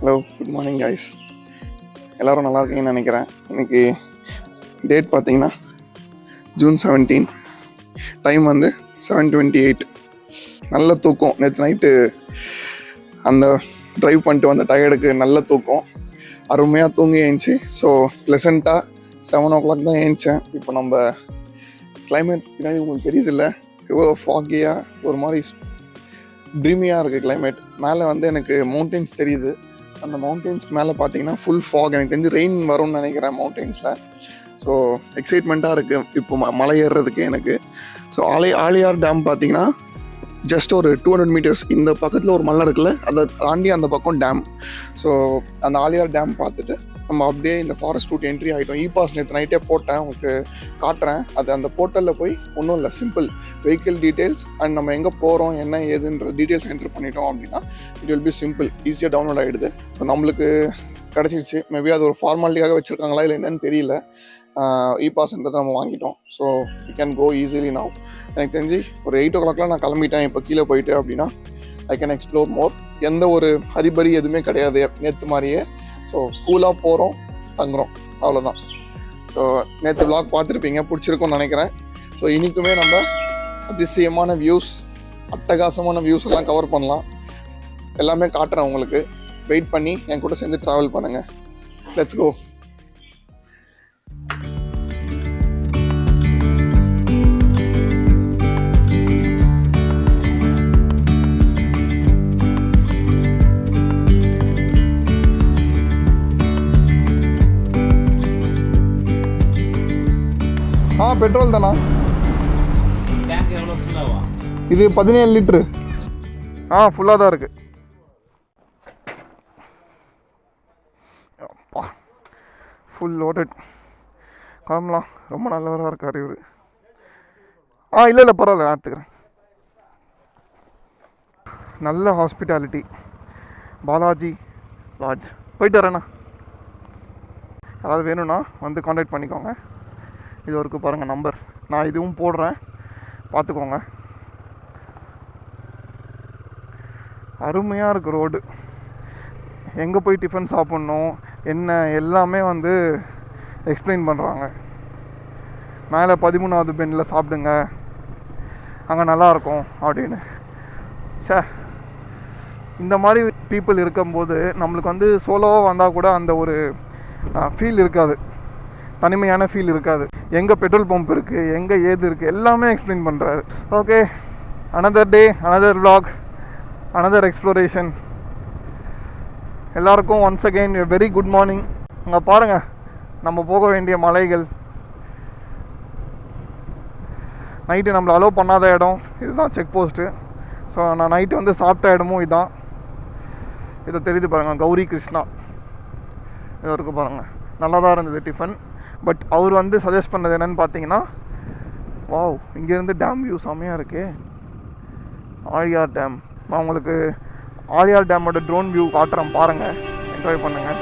Hello, good morning guys. எல்லோரும் நல்லா இருக்கீங்கன்னு நினைக்கிறேன். இன்றைக்கி டேட் பார்த்தீங்கன்னா June 17. டைம் வந்து 7:28. நல்ல தூக்கம். நேற்று நைட்டு அந்த ட்ரைவ் பண்ணிட்டு வந்த டயர்டுக்கு நல்ல தூக்கம். அருமையாக தூங்கி ஏஞ்சி ஸோ ப்ளசண்ட்டாக 7 o'clock தான் ஏஞ்சேன். இப்போ நம்ம கிளைமேட் பின்னாடி உங்களுக்கு தெரியுதில்ல, எவ்வளோ ஃபாகியாக ஒரு மாதிரி ட்ரீமியாக இருக்குது கிளைமேட். மேலே வந்து எனக்கு மவுண்டெயின்ஸ் தெரியுது. அந்த மவுண்டெயின்ஸ்க்கு மேலே பார்த்தீங்கன்னா ஃபுல் ஃபாக். எனக்கு தெரிஞ்சு ரெயின் வரும்னு நினைக்கிறேன் மவுண்டெயின்ஸில். ஸோ எக்ஸைட்மெண்ட்டாக இருக்குது இப்போ மலை ஏறுறதுக்கு எனக்கு. ஸோ ஆலியார் டேம் பார்த்தீங்கன்னா ஜஸ்ட் ஒரு 200 meters இந்த பக்கத்தில் ஒரு மலை இருக்குல்ல, அதை தாண்டி அந்த பக்கம் டேம். ஸோ அந்த ஆலியார் டேம் பார்த்துட்டு நம்ம அப்படியே இந்த ஃபாரஸ்ட் ரூட் என்ட்ரி ஆகிட்டோம். பாஸ் நேற்று நைட்டே போட்டேன், உங்களுக்கு காட்டுறேன். அது அந்த போர்ட்டலில் போய் ஒன்றும் இல்லை, சிம்பிள் வெஹிக்கிள் டீட்டெயில்ஸ் அண்ட் நம்ம எங்கே போகிறோம் என்ன ஏதுன்ற டீட்டெயில்ஸ் என்ட்ரு பண்ணிட்டோம் அப்படின்னா இட் வில் பி சிம்பிள், ஈஸியாக டவுன்லோட் ஆகிடுது. ஸோ நம்மளுக்கு கிடச்சிடுச்சு. மேபி அது ஒரு ஃபார்மாலிட்டியாக வச்சுருக்காங்களா இல்லை என்னன்னு தெரியல. பாஸ்ன்றதை நம்ம வாங்கிட்டோம். So you can go easily now. எனக்கு தெரிஞ்சு ஒரு 8 o'clock நான் கிளம்பிட்டேன். இப்போ கீழே போயிட்டு அப்படின்னா ஐ கேன் எக்ஸ்ப்ளோர் மோர். எந்த ஒரு ஹரிபரி எதுவுமே கிடையாது நேற்று மாதிரியே. ஸோ கூலாக போகிறோம், தங்குறோம், அவ்வளோதான். ஸோ நேற்று vlog பார்த்துருப்பீங்க, பிடிச்சிருக்கும்னு நினைக்கிறேன். ஸோ இன்றைக்குமே நம்ம அதிசயமான வியூஸ், அட்டகாசமான வியூஸ் எல்லாம் கவர் பண்ணலாம். எல்லாமே காட்டுறேன் உங்களுக்கு. வெயிட் பண்ணி என் கூட சேர்ந்து ட்ராவல் பண்ணுங்கள். Let's go. பெட்ரோல் தானா? இது 17 லிட்டரு. ஃபுல்லாக தான் இருக்குது. அப்பா ஃபுல் லோடட். கிளம்பலாம். ரொம்ப நல்லவராக இருக்கார் இவர். இல்லை பரவாயில்ல, நான் எடுத்துக்கிறேன். நல்ல ஹாஸ்பிட்டாலிட்டி. பாலாஜி லாட்ஜ் போயிட்டு வரேண்ணா. யாராவது வேணும்னா வந்து கான்டாக்ட் பண்ணிக்கோங்க. இது வரைக்கும் பாருங்கள் நம்பர், நான் இதுவும் போடுறேன், பார்த்துக்கோங்க. அருமையாக இருக்குது ரோடு. எங்கே போய் டிஃபன் சாப்பிட்ணும் என்ன எல்லாமே வந்து எக்ஸ்பிளைன் பண்ணுறாங்க. மேலே 13வது பெண்டில் சாப்பிடுங்க, அங்கே நல்லாயிருக்கும் அப்படின்னு. இந்த மாதிரி பீப்புள் இருக்கும்போது நம்மளுக்கு வந்து சோலோவாக வந்தால் கூட அந்த ஒரு ஃபீல் இருக்காது, தனிமையான ஃபீல் இருக்காது. எங்கே பெட்ரோல் பம்ப் இருக்குது, எங்கே ஏது இருக்குது, எல்லாமே எக்ஸ்பிளைன் பண்ணுறாரு. Okay, another day, another vlog, another exploration. எல்லாருக்கும் once again very good morning. அங்கே பாருங்கள் நம்ம போக வேண்டிய மலைகள். நைட்டு நம்மளை அலோவ் பண்ணாத இடம் இதுதான், செக் போஸ்ட்டு. ஸோ நான் நைட்டு வந்து சாப்பிட்ட இடமும் இதுதான். இதை தெரியுது பாருங்கள், கௌரி கிருஷ்ணா. இது வரைக்கும் பாருங்கள் நல்லா தான் இருந்தது டிஃபன். பட் அவர் வந்து சஜஸ்ட் பண்ணது என்னென்னு பார்த்தீங்கன்னா, வாவ் இங்கேருந்து டேம் வியூ செம்மையாக இருக்குது. ஆழியார் டேம். நான் உங்களுக்கு ஆழியார் டேமோட ட்ரோன் வியூ காட்டுறேன், பாருங்கள், என்ஜாய் பண்ணுங்கள்.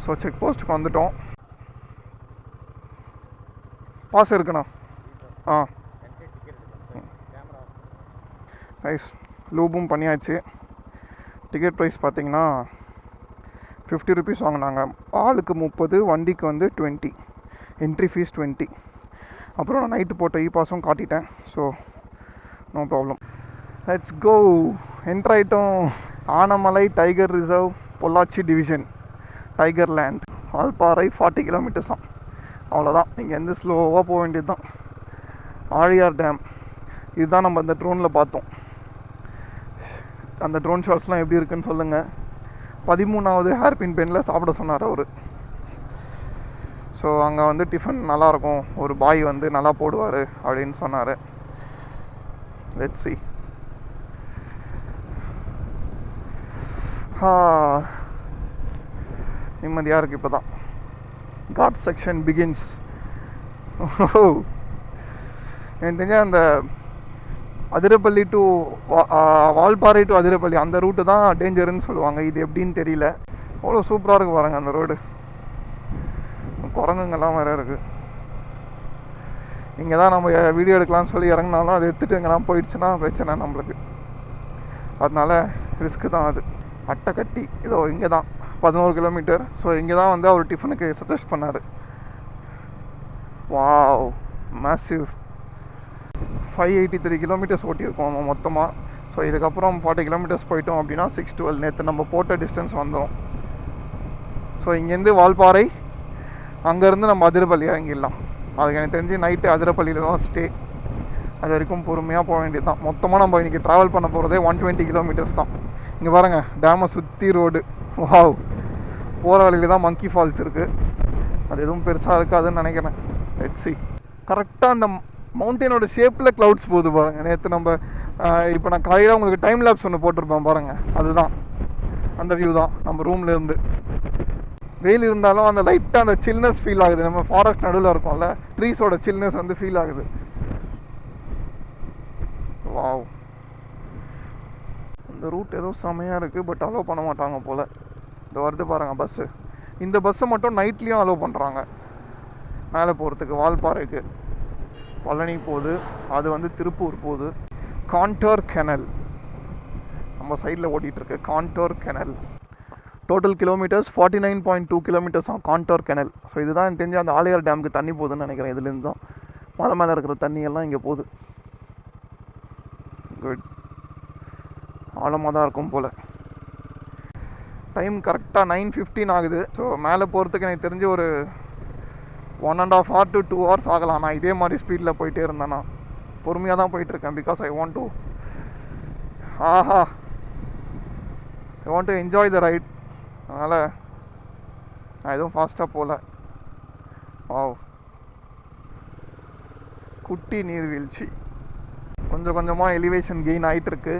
ஸோ செக் போஸ்ட்டுக்கு வந்துட்டோம். பாஸ் இருக்குண்ணா. ஆ ரைஸ் லூபும் பண்ணியாச்சு. டிக்கெட் ப்ரைஸ் பார்த்தீங்கன்னா 50 ருபீஸ் வாங்கினாங்க. ஆளுக்கு 30, வண்டிக்கு வந்து 20, என்ட்ரி ஃபீஸ் 20. அப்புறம் நான் நைட்டு போட்ட பாஸும் காட்டிட்டேன். So no problem. Let's go. Entry ஆகிட்டோம். Anamalai tiger reserve, Pollachi division, tiger land, Valparai 40 kilometres தான். அவ்வளோதான். இங்கேருந்து ஸ்லோவாக போக வேண்டியது தான். ஆழியார் டேம் இதுதான் நம்ம அந்த ட்ரோனில் பார்த்தோம். அந்த ட்ரோன் ஷாட்ஸ்லாம் எப்படி இருக்குன்னு சொல்லுங்கள். 13வது ஹேர்பின் பெனில் சாப்பிட சொன்னார் அவர். ஸோ அங்கே வந்து டிஃபன் நல்லாயிருக்கும், ஒரு பாய் வந்து நல்லா போடுவார் அப்படின்னு சொன்னார். Let's see. நிம்மதியாக இருக்குது இப்போ தான். Ghat section begins. எனக்கு தெரிஞ்ச அந்த அதிரப்பள்ளி டு வால்பாறை டு அதிரப்பள்ளி அந்த ரூட்டு தான் டேஞ்சருன்னு சொல்லுவாங்க. இது எப்படின்னு தெரியல. அவ்வளோ சூப்பராக இருக்குது பாருங்கள் அந்த ரோடு. குரங்குங்கெல்லாம் வேறு இருக்குது. இங்கே தான் நம்ம வீடியோ எடுக்கலாம்னு சொல்லி இறங்கினாலும் அது எடுத்துகிட்டு எங்கெல்லாம் போயிடுச்சுன்னா பிரச்சனை நம்மளுக்கு. அதனால ரிஸ்க்கு தான் அது. அட்டைக்கட்டி இதோ இங்கே தான் 11 கிலோமீட்டர். ஸோ இங்கே தான் வந்து அவர் டிஃபனுக்கு சஜஸ்ட் பண்ணார். Wow, massive. 583 கிலோமீட்டர்ஸ் ஓட்டியிருக்கோம் மொத்தமாக. ஸோ இதுக்கப்புறம் 40 கிலோமீட்டர்ஸ் போயிட்டோம் அப்படின்னா 612 நேற்று நம்ம போட்ட டிஸ்டன்ஸ் வந்துடும். ஸோ இங்கேருந்து வால்பாறை, அங்கேருந்து நம்ம அதிரப்பள்ளி இறங்கிடலாம். அதுக்கு எனக்கு தெரிஞ்சு நைட்டு அதிரப்பள்ளியில் தான் ஸ்டே. அது வரைக்கும் பொறுமையாக போக வேண்டியது தான். மொத்தமாக நம்ம இன்றைக்கி ட்ராவல் பண்ண போகிறதே 120 கிலோமீட்டர்ஸ் தான். இங்கே பாருங்கள், டேமை சுற்றி ரோடு. வாவ், போகிற வழியில் தான் மங்கி ஃபால்ஸ் இருக்குது. அது எதுவும் பெருசாக இருக்காதுன்னு நினைக்கிறேன். Let's see. கரெக்டாக அந்த மவுண்டனோட ஷேப்பில் க்ளவுட்ஸ் போகுது பாருங்கள். நேற்று நம்ம இப்போ நான் காலையில் உங்களுக்கு டைம் லேப்ஸ் ஒன்று போட்டிருப்பேன் பாருங்கள். அதுதான் அந்த வியூ தான் நம்ம ரூம்லேருந்து. வெயில் இருந்தாலும் அந்த லைட்டாக அந்த சில்னஸ் ஃபீல் ஆகுது. நம்ம ஃபாரஸ்ட் நடுவில் இருக்கோம்ல, ட்ரீஸோட சில்னஸ் வந்து ஃபீல் ஆகுது. வாவ், இந்த ரூட் ஏதோ செமையாக இருக்குது. பட் அலோவ் பண்ண மாட்டாங்க போல். இந்த வருது பாருங்கள் பஸ்ஸு. இந்த பஸ்ஸை மட்டும் நைட்லேயும் அலோவ் பண்ணுறாங்க மேலே போகிறதுக்கு. வால்பாறைக்கு பழனி போகுது, அது வந்து திருப்பூர் போகுது. கான்டோர் கெனல் நம்ம சைடில் ஓடிட்டுருக்கு. Contour canal total kilometres 49.2 kilometres தான் கான்டோர் கெனல். ஸோ இதுதான் எனக்கு தெரிஞ்சு அந்த ஆழியார் டேமுக்கு தண்ணி போகுதுன்னு நினைக்கிறேன். இதுலேருந்து தான் மலை மேலே இருக்கிற தண்ணியெல்லாம் இங்கே போகுது. குட், ஆழமாக தான் இருக்கும் போல். டைம் கரெக்டாக 9:15 ஆகுது. ஸோ மேலே போகிறதுக்கு எனக்கு தெரிஞ்சு ஒரு 1.5 hour to 2 hours ஆகலாம். நான் இதே மாதிரி ஸ்பீடில் போயிட்டே இருந்தேன்னா. பொறுமையாக தான் போயிட்டுருக்கேன். Because I want to enjoy the right. அதனால் நான் எதுவும் ஃபாஸ்ட்டாக போகல. வாவ், குட்டி நீர்வீழ்ச்சி. கொஞ்சம் கொஞ்சமாக எலிவேஷன் கெயின் ஆகிட்டுருக்கு.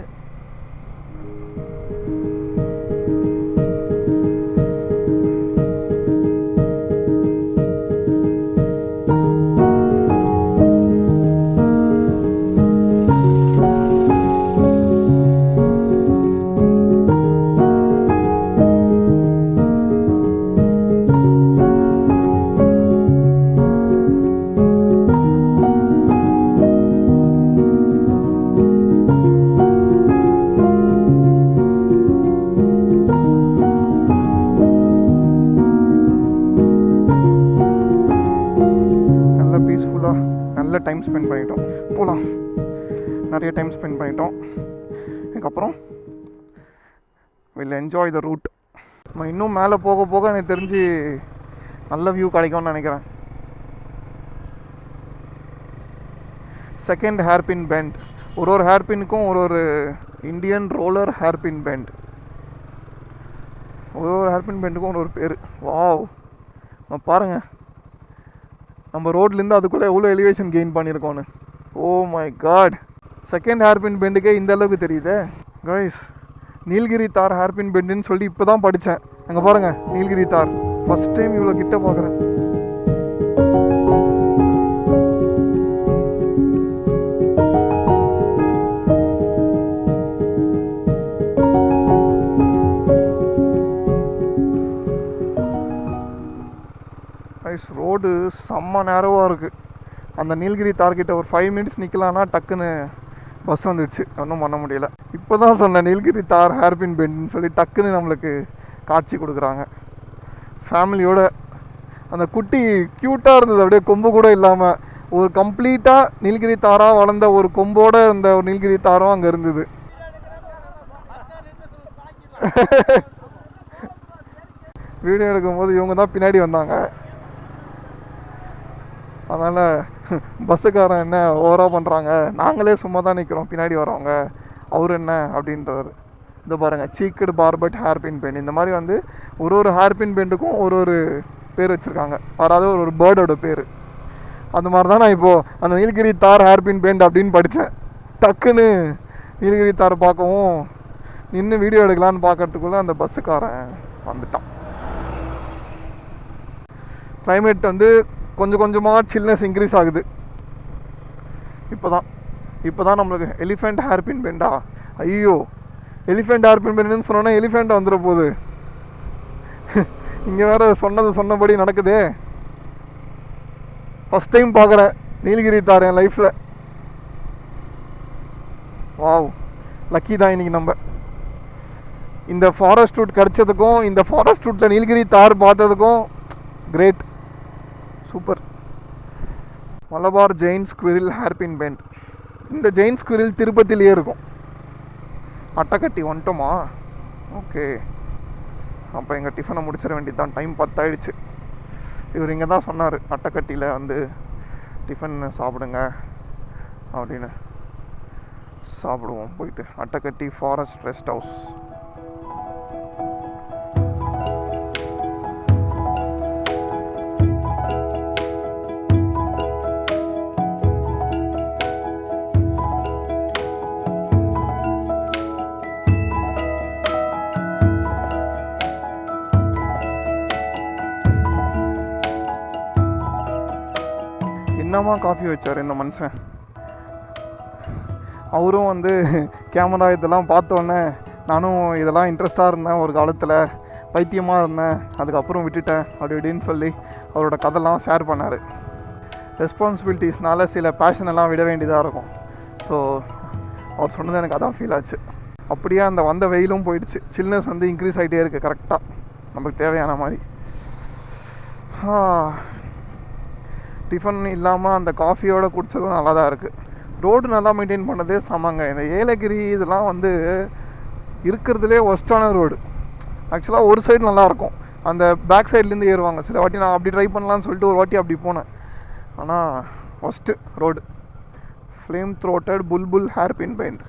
டைம் ஸ்பெண்ட் பண்ணிட்டோம். போகலாம். நிறைய டைம் ஸ்பெண்ட் பண்ணிட்டோம். இதுக்கப்புறம் வில் என்ஜாய் த ரூட். நம்ம இன்னும் மேலே போக போக எனக்கு தெரிஞ்சு நல்ல வியூ கிடைக்கும்னு நினைக்கிறேன். Second hairpin bend. ஒரு ஹேர்பினுக்கும் ஒரு இந்தியன் ரோலர் ஹேர்பின் பெண்ட். ஒரு ஹேர்பின் பெண்டுக்கும் ஒரு பேர். வாவ், நம்ம பாருங்கள் நம்ம ரோட்லேருந்து அதுக்குள்ளே எவ்வளோ எலிவேஷன் கெயின் பண்ணியிருக்கோன்னு. Oh my God, second hairpin பெண்டுக்கே இந்த அளவுக்கு தெரியுதே கைஸ். நீலகிரி தார் ஹேர்பின் பெண்டுன்னு சொல்லி இப்போ தான் படித்தேன். அங்கே பாருங்கள், நீலகிரி தார். ஃபஸ்ட் டைம் இவ்வளோ கிட்ட பார்க்குறேன். கைஸ் ரோடு செம்ம நேரவாக இருக்குது. அந்த நீலகிரி தார்கிட்ட ஒரு 5 மினிட்ஸ் நிற்கலான்னா டக்குன்னு பஸ் வந்துடுச்சு. ஒன்றும் பண்ண முடியல. இப்போ தான் சொன்னேன் நீலகிரி தார் ஹேர்பின் பெண்டுன்னு சொல்லி டக்குன்னு நம்மளுக்கு காட்சி கொடுக்குறாங்க. ஃபேமிலியோட அந்த குட்டி க்யூட்டாக இருந்தது, அப்படியே கொம்பு கூட இல்லாமல் ஒரு கம்ப்ளீட்டாக நீலகிரி தாராக வளர்ந்த ஒரு கொம்போடு இருந்த ஒரு நீலகிரி தாரும் அங்கே இருந்தது. வீடியோ எடுக்கும்போது இவங்க தான் பின்னாடி வந்தாங்க. அதனால் பஸ்ஸுக்காரன் என்ன ஓவராக பண்ணுறாங்க, நாங்களே சும்மா தான் நிற்கிறோம், பின்னாடி வரவங்க அவர் என்ன அப்படின்றாரு. இது பாருங்கள், சீக்கடு பார்பட் ஹேர்பின் பெண்ட். இந்த மாதிரி வந்து ஒரு ஹேர்பின் பெண்டுக்கும் ஒரு பேர் வச்சுருக்காங்க, அதாவது ஒரு பேர்டோட பேர். அந்த மாதிரி தான் நான் இப்போது அந்த நீலகிரி தார் ஹேர்பின் பெண்ட் அப்படின்னு படித்தேன். டக்குன்னு நீலகிரி தார் பார்க்கவும் நின்று வீடியோ எடுக்கலான்னு பார்க்கறதுக்குள்ளே அந்த பஸ்ஸுக்காரன் வந்துட்டான். கிளைமேட் வந்து கொஞ்சம் கொஞ்சமாக சில்னஸ் இன்க்ரீஸ் ஆகுது. இப்போ தான் நம்மளுக்கு எலிஃபெண்ட் ஹேர்பின் பெண்டா, ஐயோ எலிஃபெண்ட் ஹேர்பின் பெண்டுன்னு சொன்னோன்னா எலிஃபெண்ட் வந்துட போகுது. இங்கே வேறு சொன்னபடி நடக்குதே. ஃபஸ்ட் டைம் பார்க்குறேன் நீலகிரி தார் என் லைஃப்பில். வாவ், லக்கி தான் இன்றைக்கி நம்ம இந்த ஃபாரஸ்ட் ரூட் கிடச்சதுக்கும் இந்த ஃபாரஸ்ட் ரூட்டில் நீலகிரி தார் பார்த்ததுக்கும் great, super. Malabar giant squirrel hairpin bend. இந்த ஜெயின் ஸ்குவிரில் திருப்பதிலேயே இருக்கும். அட்டைக்கட்டி வந்துட்டோமா? ஓகே, அப்போ எங்கள் டிஃபனை முடிச்சிட வேண்டியது தான். டைம் 10 ஆயிடுச்சு. இவர் இங்கே தான் சொன்னார் அட்டைக்கட்டியில் வந்து டிஃபன் சாப்பிடுங்க அப்படின்னு. சாப்பிடுவோம் போயிட்டு. அட்டைக்கட்டி ஃபாரஸ்ட் ரெஸ்ட் ஹவுஸ். என்னமா காஃபி வச்சார் இந்த மனுஷன். அவரும் வந்து கேமரா இதெல்லாம் பார்த்தோன்னே நானும் இதெல்லாம் இன்ட்ரெஸ்டாக இருந்தேன், ஒரு காலத்தில் பைத்தியமாக இருந்தேன், அதுக்கப்புறம் விட்டுட்டேன் அப்படி இப்படின்னு சொல்லி அவரோட கதைலாம் ஷேர் பண்ணார். ரெஸ்பான்சிபிலிட்டிஸ்னால சில பேஷனெல்லாம் விட வேண்டியதாக இருக்கும். ஸோ அவர் சொன்னது எனக்கு அதான் ஃபீல் ஆச்சு. அப்படியே அந்த வந்த வெயிலும் போயிடுச்சு. சில்னஸ் வந்து இன்க்ரீஸ் ஆகிட்டே இருக்குது கரெக்டாக நமக்கு தேவையான மாதிரி. டிஃபன் இல்லாமல் அந்த காஃபியோடு குடித்ததும் நல்லா தான் இருக்குது. ரோடு நல்லா மெயின்டைன் பண்ணதே சமாங்க. இந்த ஏலகிரி இதெல்லாம் வந்து இருக்கிறதுலே ஒஸ்ட்டான ரோடு. ஆக்சுவலாக ஒரு சைடு நல்லாயிருக்கும், அந்த பேக் சைட்லேருந்து ஏறுவாங்க. சில வாட்டி நான் அப்படி ட்ரை பண்ணலான்னு சொல்லிட்டு ஒரு வாட்டி அப்படி போனேன், ஆனால் worst road. Flame throated bulbul hairpin bend.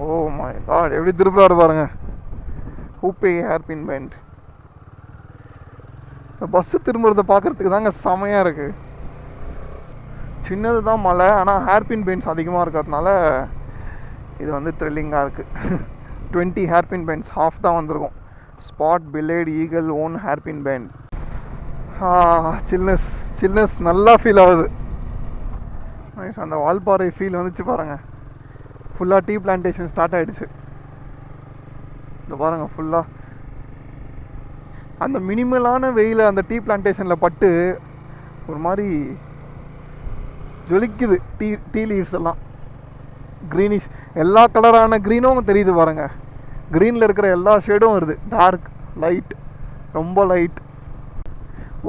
Oh my god, எப்படி திருப்புறாரு பாருங்க. ஹூப்பே ஹேர்பின் பெண்ட். இந்த பஸ்ஸு திரும்புறதை பார்க்குறதுக்கு தாங்க செமையாக இருக்குது. சின்னது தான் மலை, ஆனால் ஹேர்பின் பெண்ட்ஸ் அதிகமாக இருக்கிறதுனால இது வந்து த்ரில்லிங்காக இருக்குது. 20 ஹேர்பின் பெண்ட்ஸ், ஹாஃப் தான் வந்திருக்கும். Spot bellied eagle owl hairpin bend. Chillness நல்லா ஃபீல் ஆகுது. அந்த வால்பாறை ஃபீல் வந்துச்சு பாருங்கள். ஃபுல்லாக டீ பிளான்டேஷன் ஸ்டார்ட் ஆகிடுச்சு. இந்த பாருங்கள், ஃபுல்லாக அந்த மினிமலான வெயில் அந்த டீ பிளான்டேஷனில் பட்டு ஒரு மாதிரி ஜொலிக்குது. டீ லீவ்ஸ் எல்லாம் க்ரீனிஷ், எல்லா கலரான க்ரீனும் தெரியுது பாருங்கள். க்ரீனில் இருக்கிற எல்லா ஷேடும் வருது, டார்க், லைட், ரொம்ப லைட்.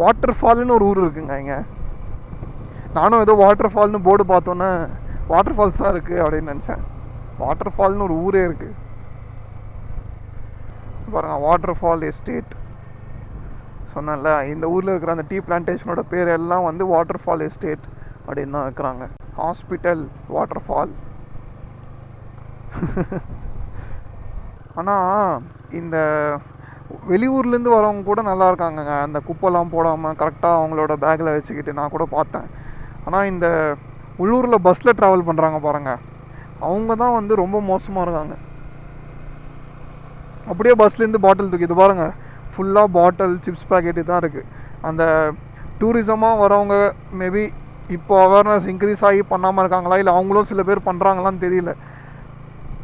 வாட்டர் ஃபால்னு ஒரு ஊர் இருக்குங்க இங்கே. நானும் ஏதோ வாட்டர் ஃபால்னு போர்டு பார்த்தோன்னே வாட்டர் ஃபால்ஸ் தான் இருக்குது அப்படின்னு நினச்சேன். வாட்டர் ஃபால்னு ஒரு ஊரே இருக்குது பாருங்கள். வாட்டர் ஃபால் எஸ்டேட் சொன்னேன்ல, இந்த ஊரில் இருக்கிற அந்த டீ பிளான்டேஷனோட பேர் எல்லாம் வந்து வாட்டர் ஃபால் எஸ்டேட் அப்படின்னு தான் வைக்கிறாங்க. Hospital water fall. ஆனால் இந்த வெளியூர்லேருந்து வரவங்க கூட நல்லா இருக்காங்கங்க, அந்த குப்பைலாம் போடாமல் கரெக்டாக அவங்களோட பேக்கில் வச்சுக்கிட்டு நான் கூட பார்த்தேன். ஆனால் இந்த உள்ளூரில் பஸ்ஸில் ட்ராவல் பண்ணுறாங்க பாருங்கள், அவங்க தான் வந்து ரொம்ப மோசமாக இருக்காங்க. அப்படியே பஸ்லேருந்து பாட்டில் தூக்கி, இது பாருங்கள், ஃபுல்லாக பாட்டில் சிப்ஸ் பேக்கெட்டு தான் இருக்குது. அந்த டூரிசமாக வரவங்க மேபி இப்போ அவேர்னஸ் இன்க்ரீஸ் ஆகி பண்ணாமல் இருக்காங்களா, இல்லை அவங்களும் சில பேர் பண்ணுறாங்களான்னு தெரியல.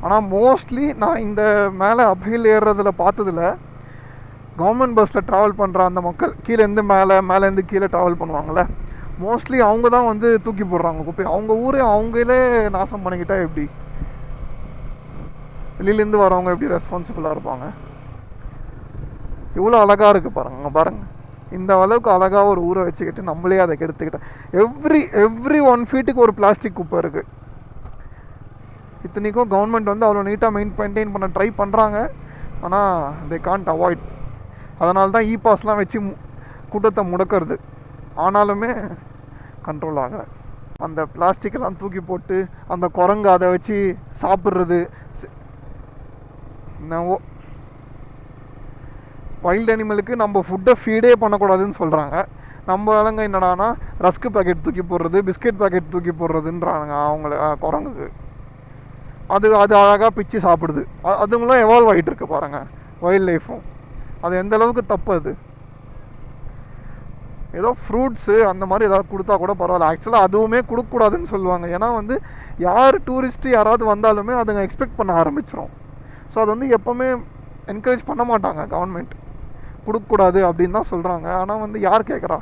ஆனால் மோஸ்ட்லி நான் இந்த மேலே அப்ஹில் ஏறுறதில் பார்த்ததில் கவர்மெண்ட் பஸ்ஸில் ட்ராவல் பண்ணுற அந்த மக்கள் கீழேருந்து மேலேருந்து கீழே ட்ராவல் பண்ணுவாங்கள்ல, மோஸ்ட்லி அவங்க தான் வந்து தூக்கி போடுறாங்க குப்பை. அவங்க ஊரே அவங்களே நாசம் பண்ணிக்கிட்டா எப்படி? வெளியிலேருந்து வரவங்க எப்படி ரெஸ்பான்சிபிளாக இருப்பாங்க? இவ்வளோ அழகாக இருக்குது பாருங்கள். இந்த அளவுக்கு அழகாக ஒரு ஊரை வச்சுக்கிட்டு நம்மளே அதை கெடுத்துக்கிட்டேன். எவ்ரி 1 ஃபீட்டுக்கு ஒரு பிளாஸ்டிக் குப்பை இருக்குது. இத்தனைக்கும் கவர்மெண்ட் வந்து அவ்வளோ நீட்டாக மெயின்டைன் பண்ண ட்ரை பண்ணுறாங்க. ஆனால் தே கான்ட் அவாய்ட். அதனால தான் பாஸ்லாம் வச்சு கூட்டத்தை முடக்கிறது. ஆனாலுமே கண்ட்ரோல் ஆகலை. அந்த பிளாஸ்டிக்கெல்லாம் தூக்கி போட்டு அந்த குரங்கு அதை வச்சு சாப்பிட்றது. என்னவோ வைல்டு அனிமலுக்கு நம்ம ஃபுட்டை ஃபீடே பண்ணக்கூடாதுன்னு சொல்கிறாங்க. நம்ம ஆளுங்க என்னடானா ரஸ்க்கு பேக்கெட் தூக்கி போடுறது, பிஸ்கெட் பேக்கெட் தூக்கி போடுறதுன்றாங்க அவங்கள குரங்குக்கு. அது அழகாக பிச்சு சாப்பிடுது. அதுங்களும் எவால்வ் ஆகிட்டு இருக்கு பாருங்கள் வைல்ட் லைஃப்பும். அது எந்த அளவுக்கு தப்பு? அது ஏதோ ஃப்ரூட்ஸு அந்த மாதிரி ஏதாவது கொடுத்தா கூட பரவாயில்ல. ஆக்சுவலாக அதுவுமே கொடுக்கக்கூடாதுன்னு சொல்லுவாங்க. ஏன்னா வந்து யார் டூரிஸ்ட்டு யாராவது வந்தாலுமே அதுங்க எக்ஸ்பெக்ட் பண்ண ஆரம்பிச்சிடும். ஸோ அது வந்து எப்போவுமே என்கரேஜ் பண்ண மாட்டாங்க கவர்மெண்ட், கொடுக்கக்கூடாது அப்படின்னு தான் சொல்கிறாங்க. ஆனால் வந்து யார் கேட்குறா?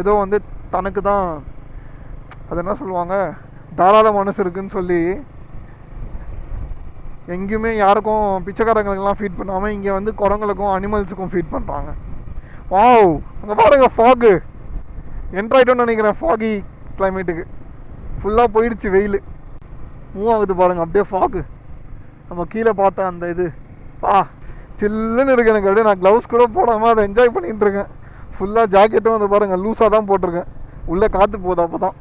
ஏதோ வந்து தனக்கு தான் அது என்ன சொல்லுவாங்க, தாராள மனசு இருக்குதுன்னு சொல்லி எங்கேயுமே யாருக்கும் பிச்சைக்காரங்களுக்கெல்லாம் ஃபீட் பண்ணாமல் இங்கே வந்து குரங்களுக்கும் அனிமல்ஸுக்கும் ஃபீட் பண்ணுறாங்க. வாவ், அங்கே பாருங்கள் ஃபாகு என்ட்ராய்ட்டோன்னு நினைக்கிறேன். ஃபாகி கிளைமேட்டுக்கு ஃபுல்லாக போயிடுச்சு, வெயில் மூவ் ஆகுது பாருங்கள் அப்படியே ஃபாகு. நம்ம கீழே பார்த்தா அந்த இது சில்லுன்னு இருக்கு எனக்கு. அப்படியே நான் க்ளவுஸ் கூட போடாமல் அதை என்ஜாய் பண்ணிகிட்டு இருக்கேன். ஃபுல்லாக ஜாக்கெட்டும் வந்து பாருங்கள் லூஸாக தான் போட்டிருக்கேன். உள்ளே காற்று போகுது அப்போ தான்.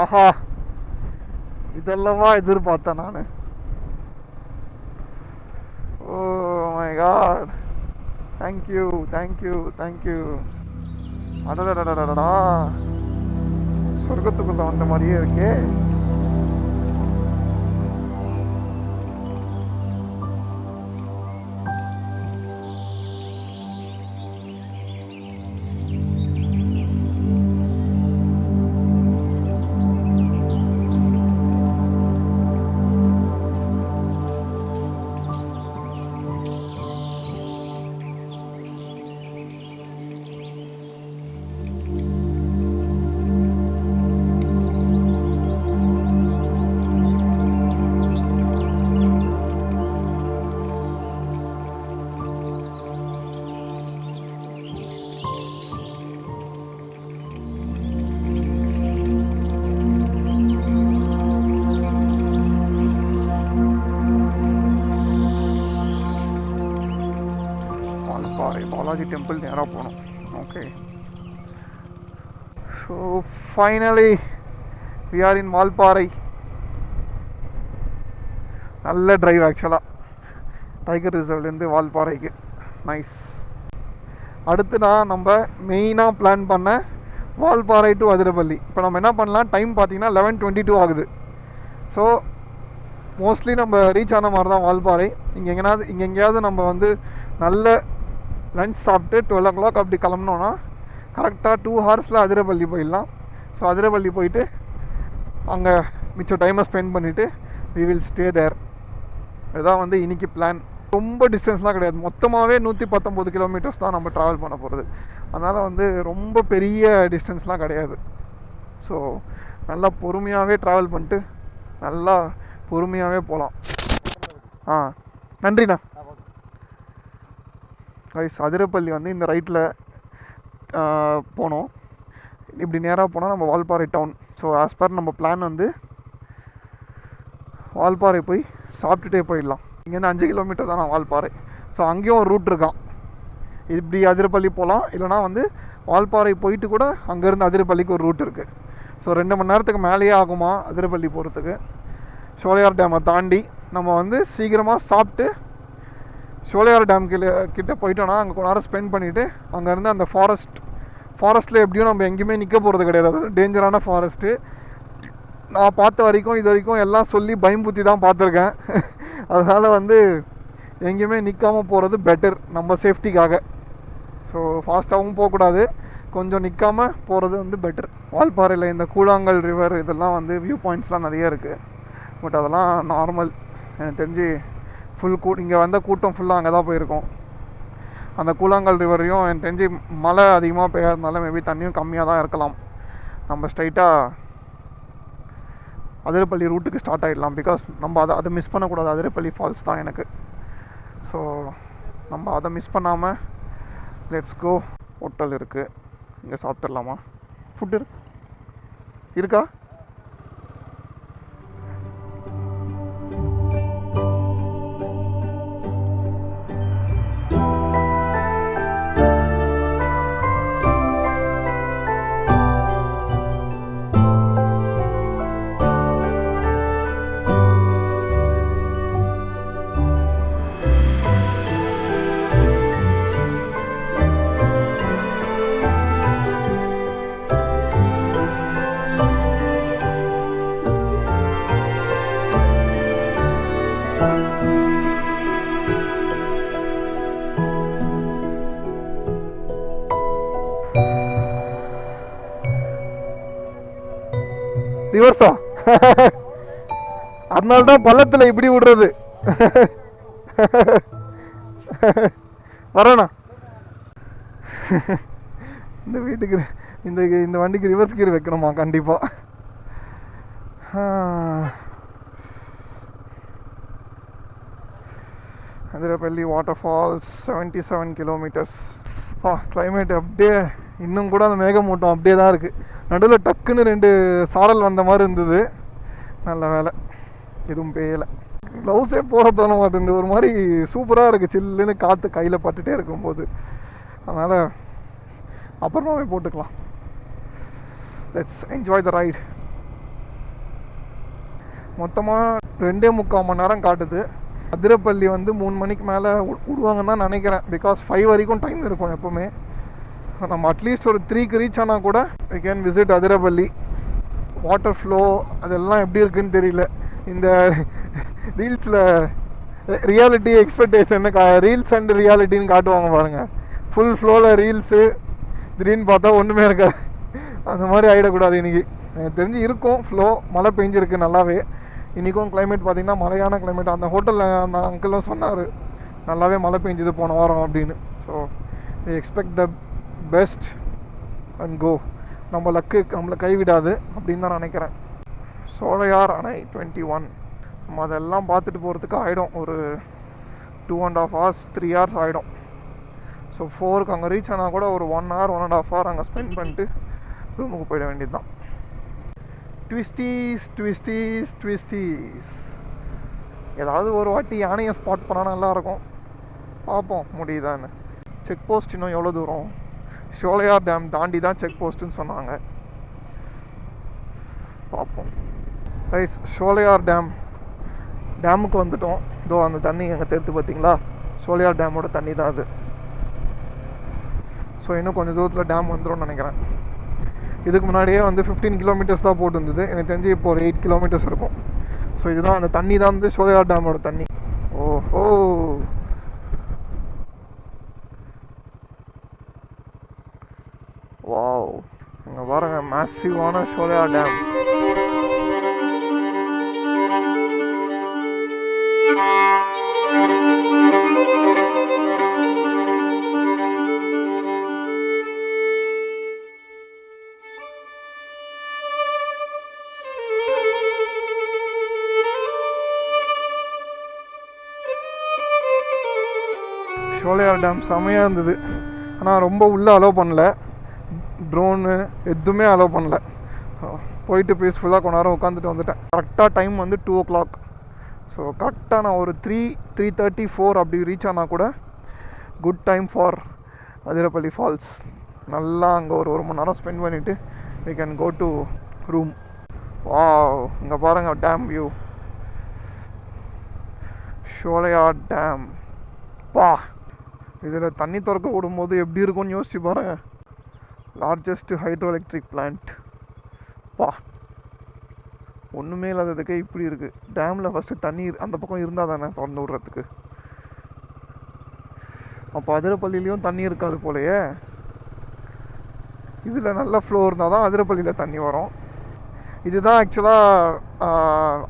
ஆஹா, இதெல்லாமா எதிர்பார்த்தேன் நான். Oh my God, thank you. அடடடடடா, சொர்க்கத்துக்குள்ளே வந்த மாதிரியே இருக்கே. பாலாஜி டெம்பிள் நேராக போகணும். Okay, so finally we are in Valparai. நல்ல டிரைவ் ஆக்சுவலாக டைகர் ரிசர்வ்லேருந்து வால்பாறைக்கு. நைஸ். அடுத்து நான் நம்ம மெயினாக பிளான் பண்ண வால்பாறை டு அதிரப்பள்ளி. இப்போ நம்ம என்ன பண்ணலாம், டைம் பார்த்தீங்கன்னா 11:22 ஆகுது. ஸோ மோஸ்ட்லி நம்ம ரீச் ஆன மாதிரி தான் வால்பாறை. இங்கே எங்கேயாவது நம்ம வந்து நல்ல லஞ்ச் சாப்பிட்டு 12 o'clock அப்படி கிளம்பினோன்னா கரெக்டாக 2 hours அதிரப்பள்ளி போயிடலாம். ஸோ அதிரப்பள்ளி போயிட்டு அங்கே மிச்சம் டைமை ஸ்பெண்ட் பண்ணிவிட்டு வி வில் ஸ்டே தேர். இதுதான் வந்து இன்றைக்கி பிளான். ரொம்ப டிஸ்டன்ஸ்லாம் கிடையாது, மொத்தமாகவே 119 kilometers தான் நம்ம ட்ராவல் பண்ண போகிறது. அதனால் வந்து ரொம்ப பெரிய டிஸ்டன்ஸ்லாம் கிடையாது. ஸோ நல்லா பொறுமையாகவே ட்ராவல் பண்ணிட்டு நல்லா பொறுமையாகவே போகலாம். நன்றிண்ணா. கைஸ், அதிரப்பள்ளி வந்து இந்த ரைட்டில் போனோம். இப்படி நேராக போனால் நம்ம Valparai town. So as per நம்ம பிளான் வந்து வால்பாறை போய் சாப்பிட்டுட்டே போயிடலாம். இங்கேருந்து 5 kilometer தான் நான் வால்பாறை. ஸோ அங்கேயும் ஒரு ரூட் இருக்கான். இப்படி அதிரப்பள்ளி போகலாம், இல்லைனா வந்து வால்பாறை போயிட்டு கூட அங்கேருந்து அதிரப்பள்ளிக்கு ஒரு ரூட் இருக்குது. ஸோ 2 மணி நேரத்துக்கு மேலேயே ஆகுமா அதிரப்பள்ளி போகிறதுக்கு. ஷோலையார் டேமை தாண்டி நம்ம வந்து சீக்கிரமாக சாப்பிட்டு ஷோலையார் டேம் கிட்ட போயிட்டோன்னா அங்கே கொஞ்ச நேரம் ஸ்பெண்ட் பண்ணிவிட்டு அங்கேருந்து அந்த ஃபாரஸ்ட்டில் எப்படியும் நம்ம எங்கேயுமே நிற்க போகிறது கிடையாது. அது டேஞ்சரான ஃபாரஸ்ட்டு. நான் பார்த்த வரைக்கும் இது வரைக்கும் எல்லாம் சொல்லி பயம்புத்தி தான் பார்த்துருக்கேன். அதனால் வந்து எங்கேயுமே நிற்காமல் போகிறது பெட்டர் நம்ம சேஃப்டிக்காக. ஸோ ஃபாஸ்ட்டாகவும் போகக்கூடாது, கொஞ்சம் நிற்காமல் போகிறது வந்து பெட்டர். வால்பாறையில் இந்த கூழாங்கல் ரிவர் இதெல்லாம் வந்து வியூ பாயிண்ட்ஸ்லாம் நிறைய இருக்குது. பட் அதெல்லாம் நார்மல். எனக்கு தெரிஞ்சு இங்கே வந்த கூட்டம் ஃபுல்லாக அங்கே தான் போயிருக்கோம். அந்த கூழாங்கல் ரிவரையும் எனக்கு தெரிஞ்சு மழை அதிகமாக பெய்யாதனால மேபி தண்ணியும் கம்மியாக தான் இருக்கலாம். நம்ம ஸ்ட்ரைட்டாக அதிரப்பள்ளி ரூட்டுக்கு ஸ்டார்ட் ஆகிடலாம். பிகாஸ் நம்ம அதை மிஸ் பண்ணக்கூடாது. அதிரப்பள்ளி ஃபால்ஸ் தான் எனக்கு. ஸோ நம்ம அதை மிஸ் பண்ணாமல் லெட்ஸ் கோ. ஹோட்டல் இருக்குது, இங்கே சாப்பிட்றலாமா? ஃபுட்டு இருக்கா? ரிவர்ஸா? அதனால்தான் பள்ளத்தில் இப்படி விடுறது. வரேண்ணா. இந்த வீட்டுக்கு இந்த வண்டிக்கு ரிவர்ஸ் கியர் வைக்கணுமா? கண்டிப்பாக. Athirappilly water falls 77 kilometres. Climate அப்படியே இன்னும் கூட அந்த மேகமூட்டம் அப்படியே தான் இருக்குது. நடுவில் டக்குன்னு 2 சாரல் வந்த மாதிரி இருந்தது. நல்ல வேலை எதுவும் பெய்யலை. க்ளவுஸே போட தோண மாட்டேங்குது. ஒரு மாதிரி சூப்பராக இருக்குது, சில்லுன்னு காற்று கையில் பட்டுகிட்டே இருக்கும்போது. அதனால் அப்புறமாவே போட்டுக்கலாம். Let's enjoy the right. மொத்தமாக 2.25 மணி நேரம் காட்டுது. அதிரப்பள்ளி 3 மணிக்கு மேலே விடுவாங்கன்னு தான் நினைக்கிறேன். பிகாஸ் 5 வரைக்கும் டைம் இருக்கும் எப்போவுமே. நம்ம அட்லீஸ்ட் ஒரு 3க்கு ரீச் ஆனால் கூட we can visit Athirappilly. Water flow அதெல்லாம் எப்படி இருக்குன்னு தெரியல. இந்த ரீல்ஸில் ரியாலிட்டி எக்ஸ்பெக்டேஷன் ரீல்ஸ் அண்ட் ரியாலிட்டின்னு காட்டுவாங்க பாருங்கள். ஃபுல் ஃப்ளோவில் ரீல்ஸு, திடீர்னு பார்த்தா ஒன்றுமே இருக்காது. அந்த மாதிரி ஆகிடக்கூடாது. இன்றைக்கி எனக்கு தெரிஞ்சு இருக்கும் ஃப்ளோ. மழை பெஞ்சிருக்கு நல்லாவே. இன்றைக்கும் கிளைமேட் பார்த்திங்கன்னா மழையான கிளைமேட். அந்த ஹோட்டலில் அந்த அங்கிளும் சொன்னார் நல்லாவே மழை பெஞ்சுது போன வாரம் அப்படின்னு. So we expect the best and go. நம்ம லக்கு நம்மளை கைவிடாது அப்படின்னு தான் நினைக்கிறேன். சோலையார் அணை 21. நம்ம அதெல்லாம் பார்த்துட்டு போகிறதுக்கு ஆகிடும் ஒரு 2.5 hours 3 hours ஆகிடும். ஸோ 4க்கு அங்கே ரீச் ஆனால் கூட ஒரு 1 hour 1.5 hour அங்கே ஸ்பெண்ட் பண்ணிட்டு ரூமுக்கு போயிட வேண்டியது தான். ட்விஸ்டீஸ். ஏதாவது ஒரு வாட்டி யானையை ஸ்பாட் பண்ணால் நல்லாயிருக்கும். பார்ப்போம் முடியுதான்னு. செக் போஸ்ட் இன்னும் எவ்வளோ தூரம்? ஷோலையார் டேம் தாண்டி தான் செக் போஸ்ட்டுன்னு சொன்னாங்க. பார்ப்போம். ரைஸ் ஷோலையார் டேமுக்கு வந்துட்டோம். இதோ அந்த தண்ணி எங்கே தெரித்து பார்த்தீங்களா? ஷோலையார் டேமோட தண்ணி தான் அது. ஸோ இன்னும் கொஞ்சம் தூரத்தில் டேம் வந்துடும் நினைக்கிறேன். இதுக்கு முன்னாடியே 15 கிலோமீட்டர்ஸ் தான் போட்டுருந்தது. எனக்கு தெரிஞ்சு இப்போ ஒரு 8 கிலோமீட்டர்ஸ் இருக்கும். ஸோ இதுதான் அந்த தண்ணி தான் ஷோலையார் டேமோட தண்ணி. ஓஹோ, வாவ், இங்கே பாருங்க மேசிவான ஷோலையார் டேம். ஷோலையார் டேம் செம்மையாக இருந்தது. ஆனால் ரொம்ப உள்ளே அலோவ் பண்ணல. ட்ரோனு எதுவுமே அலோவ் பண்ணல. போயிட்டு பீஸ்ஃபுல்லாக கொஞ்ச நேரம் உட்காந்துட்டு வந்துட்டேன். கரெக்டாக டைம் 2 o'clock. ஸோ கரெக்டாக நான் ஒரு 3:34 அப்படி ரீச் ஆனால் கூட good time for Athirappilly falls. நல்லா அங்கே ஒரு மணி நேரம் ஸ்பெண்ட் பண்ணிவிட்டு we can go to room. Wow, இங்கே பாருங்கள் டேம் வியூ. ஷோலையார் டேம். பா, இதில் தண்ணி திறக்க விடும்போது எப்படி இருக்கும்னு யோசிச்சு பாருங்கள். Largest hydro electric plant. பா, ஒன்றுமே இல்லாததுக்கே இப்படி இருக்குது. டேமில் ஃபஸ்ட்டு தண்ணி அந்த பக்கம் இருந்தால் தானே திறந்து விட்றதுக்கு. அப்போ அதிரப்பள்ளியிலையும் தண்ணி இருக்காது போலையே. இதில் நல்ல ஃப்ளோ இருந்தால் தான் அதிரப்பள்ளியில் தண்ணி வரும். இதுதான் ஆக்சுவலாக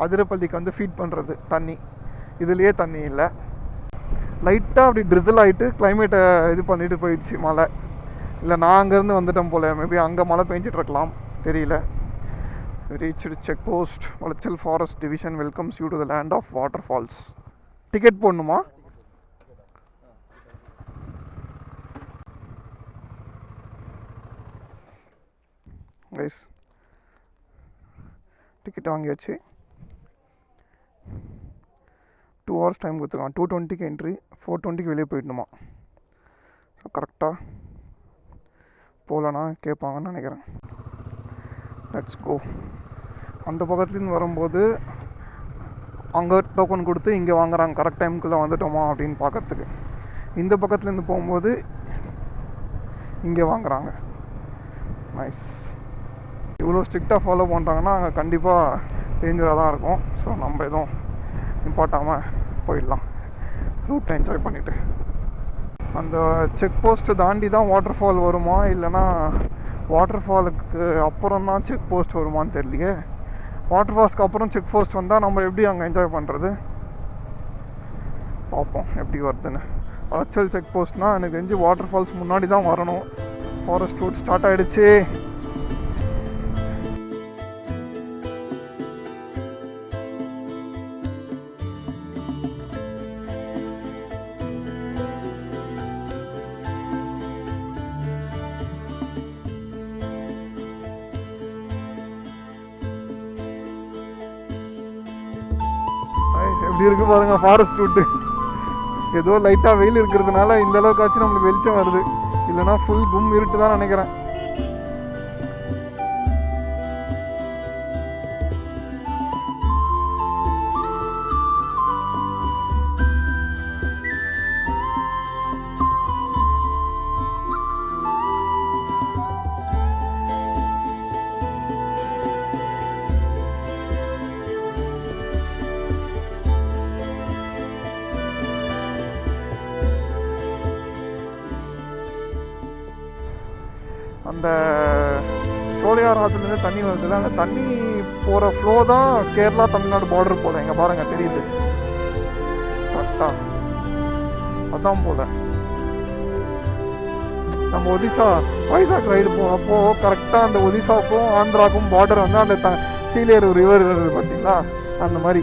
அதிரப்பள்ளிக்கு ஃபீட் பண்ணுறது தண்ணி. இதுலேயே தண்ணி இல்லை. லைட்டாக அப்படி ட்ரிசில் ஆகிட்டு கிளைமேட்டை இது பண்ணிட்டு போயிடுச்சு மழை. இல்லை நான் அங்கேருந்து வந்துட்டேன் போல், மேபி அங்கே மழை பெஞ்சிட்ருக்கலாம், தெரியல. Reached check post Valachal forest division welcomes you to the land of water falls. Ticket போடணுமா? கைஸ் டிக்கெட் வாங்கியாச்சு. 2 hours டைம் கொடுத்துருக்கான். 2:20 என்ட்ரி, 4:20 வெளியே போயிடணுமா. ஸோ கரெக்டாக போகலன்னா கேட்பாங்கன்னு நினைக்கிறேன். Let's go. அந்த பக்கத்துலேருந்து வரும்போது அங்கே டோக்கன் கொடுத்து இங்கே வாங்குறாங்க கரெக்ட் டைமுக்குள்ளே வந்துட்டோமா அப்படின்னு பார்க்கறதுக்கு. இந்த பக்கத்துலேருந்து போகும்போது இங்கே வாங்குறாங்க. நைஸ். இவ்வளோ ஸ்ட்ரிக்டாக ஃபாலோ பண்ணுறாங்கன்னா அங்கே கண்டிப்பாக டேஞ்சராக தான் இருக்கும். ஸோ நம்ம எதுவும் இம்பார்ட்டாமல் போயிடலாம், ரூட்டை என்ஜாய் பண்ணிவிட்டு. அந்த செக் போஸ்ட்டு தாண்டி தான் வாட்டர் ஃபால் வருமா, இல்லைனா வாட்டர் ஃபாலுக்கு அப்புறம் தான் செக் போஸ்ட் வருமானு தெரியலையே. வாட்டர் ஃபால்ஸ்க்கு அப்புறம் செக் போஸ்ட் வந்தால் நம்ம எப்படி அங்கே என்ஜாய் பண்ணுறது, பார்ப்போம் எப்படி வருதுன்னு. வளச்சல் செக் போஸ்ட்னால் எனக்கு தெரிஞ்சு வாட்டர் ஃபால்ஸ் முன்னாடி தான் வரணும். ஃபாரஸ்ட் ரூட் ஸ்டார்ட் ஆகிடுச்சு. எப்படி இருக்குது பாருங்கள் ஃபாரஸ்ட் ரூட்டு. ஏதோ லைட்டாக வெயில் இருக்கிறதுனால இந்த அளவுக்காச்சும் நம்மளுக்கு வெளிச்சம் வருது, இல்லைனா ஃபுல் கும் இருட்டு தான் நினைக்கிறேன். அந்த சோலையார் ஆற்றுலேருந்து தண்ணி வருதுல்ல, அந்த தண்ணி போகிற ஃப்ளோ தான் கேரளா தமிழ்நாடு பார்டர் போல். இங்கே பாருங்கள் தெரியுது கரெக்டாக, அதான் போல். நம்ம ஒடிசா வைசாக் ரைடு போனப்போ கரெக்டாக அந்த ஒடிசாவுக்கும் ஆந்திராவுக்கும் பார்டர் வந்து அந்த சீலேரு ரிவர் இருக்குது பார்த்தீங்களா, அந்த மாதிரி.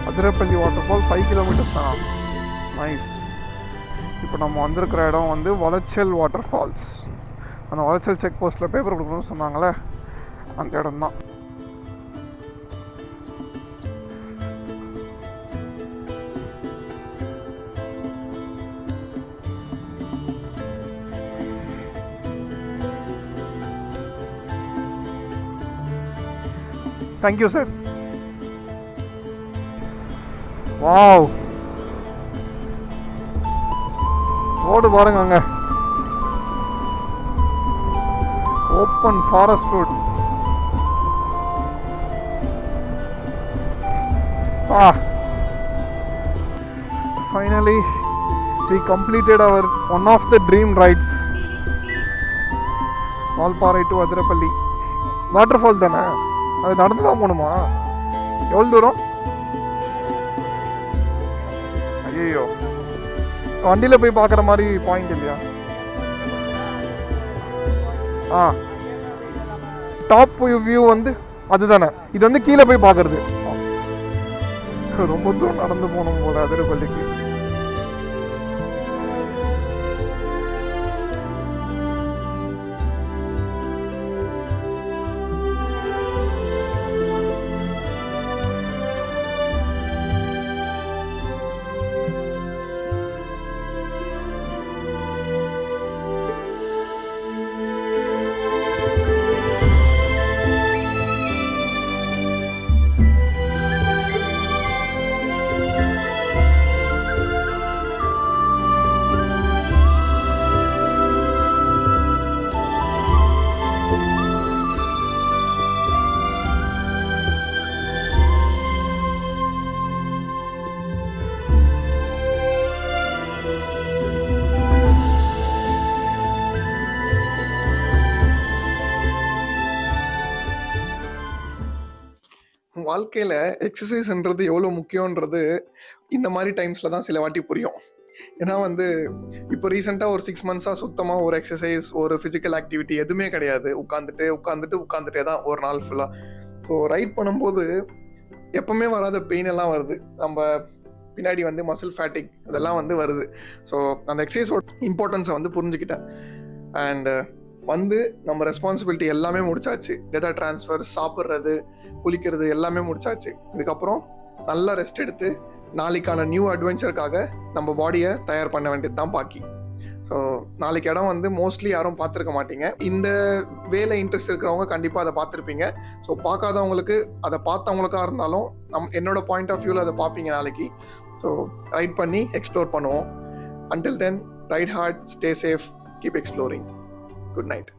அதிரப்பள்ளி வாட்டர் ஃபால் 5 kilometers தான். நைஸ். இப்போ நம்ம வந்திருக்கிற இடம் வந்து வளச்சல் வாட்டர் ஃபால்ஸ். அந்த வளச்சல் செக் போஸ்ட்டில் பேப்பர் கொடுக்கணும்னு சொன்னாங்களே, அந்த இடம் தான். Thank you sir. வாவ், ரோடு பாருங்க, அங்கே open forest road. Finally we completed our one of the dream rides. Valparai to Athirappilly water fall தானே, அது நடந்து தான் போகணுமா? எவ்வளோ தூரம்? ஐயோ, வண்டியில் போய் பார்க்குற மாதிரி பாயிண்ட் இல்லையா? டாப் வியூ வந்து அதுதானே, இது வந்து கீழே போய் பார்க்கறது. ரொம்ப தூரம் நடந்து போகணும் போல அதிரப்பள்ளிக்கு. வாழ்க்கையில் எக்ஸசைஸ்ன்றது எவ்வளோ முக்கியன்றது இந்த மாதிரி டைம்ஸில் தான் சில வாட்டி புரியும். ஏன்னா வந்து இப்போ ரீசெண்டாக ஒரு 6 மந்த்ஸாக சுத்தமாக ஒரு எக்ஸசைஸ் ஒரு ஃபிசிக்கல் ஆக்டிவிட்டி எதுவுமே கிடையாது. உட்காந்துட்டே தான் ஒரு நாள் ஃபுல்லாக. ஸோ ரைட் பண்ணும்போது எப்பவுமே வராத பெயின் எல்லாம் வருது. நம்ம பின்னாடி வந்து மசில் ஃபேட்டிக் அதெல்லாம் வந்து வருது. ஸோ அந்த எக்ஸசைஸோட இம்பார்ட்டன்ஸை வந்து புரிஞ்சுக்கிட்டேன். அண்ட் வந்து நம்ம ரெஸ்பான்சிபிலிட்டி எல்லாமே முடிச்சாச்சு. டேட்டா ட்ரான்ஸ்ஃபர், சாப்பிட்றது, குளிக்கிறது எல்லாமே முடிச்சாச்சு. இதுக்கப்புறம் நல்லா ரெஸ்ட் எடுத்து நாளைக்கான நியூ அட்வென்ச்சருக்காக நம்ம பாடியை தயார் பண்ண வேண்டியது தான் பாக்கி. ஸோ நாளைக்கு இடம் வந்து மோஸ்ட்லி யாரும் பார்த்துருக்க மாட்டீங்க. இந்த வேலை இன்ட்ரெஸ்ட் இருக்கிறவங்க கண்டிப்பாக அதை பார்த்துருப்பீங்க. ஸோ பார்க்காதவங்களுக்கு, அதை பார்த்தவங்களுக்காக இருந்தாலும் என்னோட பாயிண்ட் ஆஃப் வியூவில் அதை பார்ப்பீங்க நாளைக்கு. ஸோ ரைட் பண்ணி எக்ஸ்ப்ளோர் பண்ணுவோம். Until then, ride hard, stay safe, keep exploring. Good night.